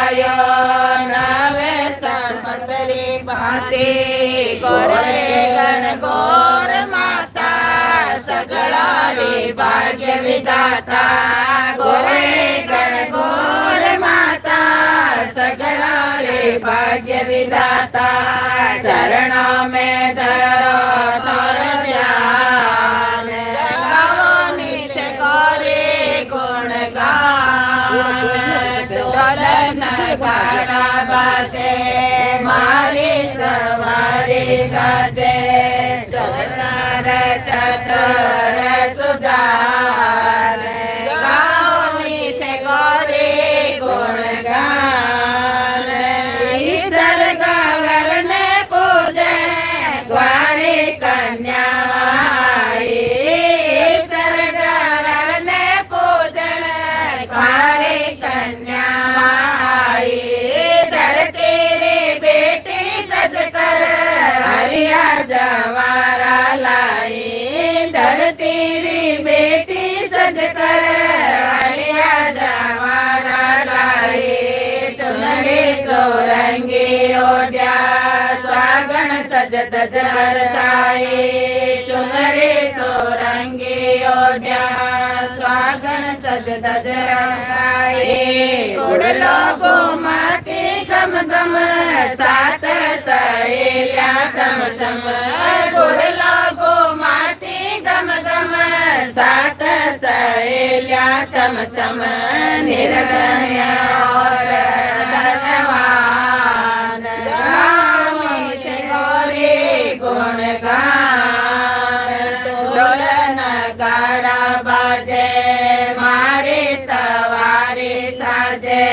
आयो नवे संपतरी भाती गोरे गण गोर माता सगळा रे भाग्य विधाता गोरे गण गोर माता सगळा रे भाग्य विधाता चरणों में धरो थोर ध्यान गाओ नित्य गौरी गुण गान डोलन गाड़ा बाजे मारी सवारी साजे सुंदर चतुर सुजान गाओ नित्य गौरी गुण गान ईश्वर गगन ने पूजे ग्वारी कन्या आई ईश्वर गगन ने पूजन ग्वारी कन्या आई धरती री बेटी सज कर हरिया जवारा लाई धरती री बेटी सज कर हरिया जवारा लाई चुनरी सोरंगी ओढ़्या स्वागण सजत जर साई चुनरी सोरंगी ओढ़्या स्वागण सजत जर साई उड़लो गोमती गम गम सात सहेलिया सम सम उड़लो गोमती गम गम सात सहेलिया चम चम निर्दय और धनवान गाओ नित्य गौरी गुण गान डोलन गाड़ा बाजे मारी सवारी साजे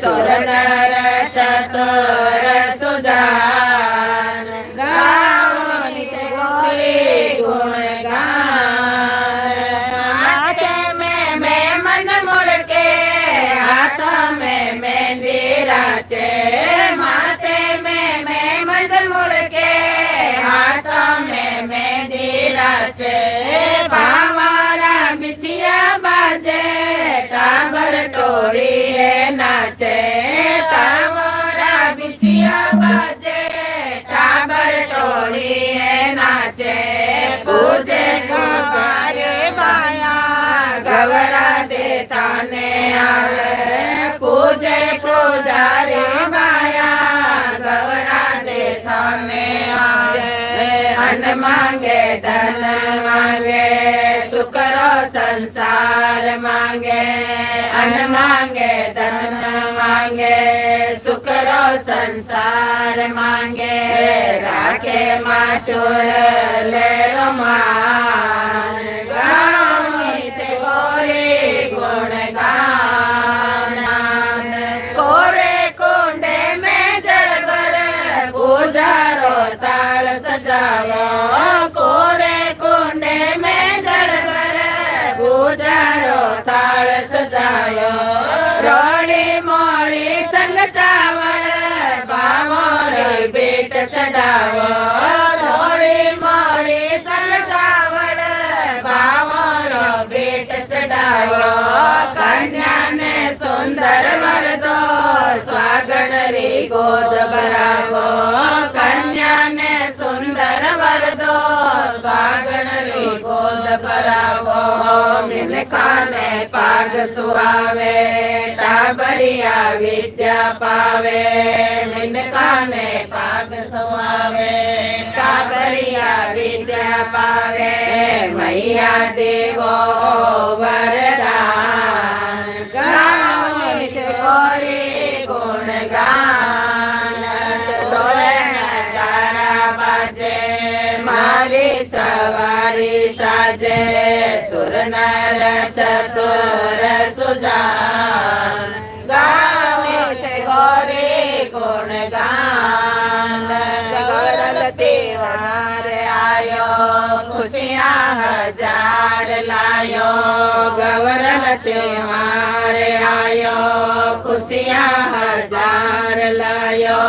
सुर नर चतुर सुजान गाओ नित्य गौरी गुण गान हाथे में मन मुड़ के हाथों में मेहंदी राचे माथे में मन मुड़ के हाथों में मेहंदी राचे बावारा बिछिया बाजे टाबर टोली है नाचे टावरा बिछिया बाजे टाबर टोली है नाचे पूजे गुब्बारे माया गवरा देता ने आवे पूजे पुजारी माया गवरा देता ने आवे अन मांगे धन मांगे सुकरो संसार मांगे अन मांगे धन मांगे सुकरो संसार मांगे राखे माँ चोड़ ले रोमान गाओ नित्य गौरी गुण गान कोरे कुंडे में जल भर पूजारो ताल सजावो कोरे कुंडे में जल भर पूजारो ताल सजायो रोड़ी मोड़ी संग चावल बामोर बेट चढ़ावो रोड़ी मोड़ी संग चावल बामोर बेट चढ़ावो कन्या ने सुंदर वर दो स्वागण री गोद भरावो कन्या ने सुंदर वर दो स्वागण री गोद भरावो मिल खाने पाग सुहावे टाबरिया विद्या पावे मिल खाने पाग सुहावे टाबरिया विद्या पावे मैया देवो वरदान गाओ नित्य गौरी गुण गान डोलन गाड़ा बाजे मारी सवारी साजे सुर नर चतुर सुजान गाओ नित्य गौरी गुण गान गौरव त्योहार आयो खुशियाँ हजार लायो गौरव त्योहार आयो खुशियाँ हजार लायो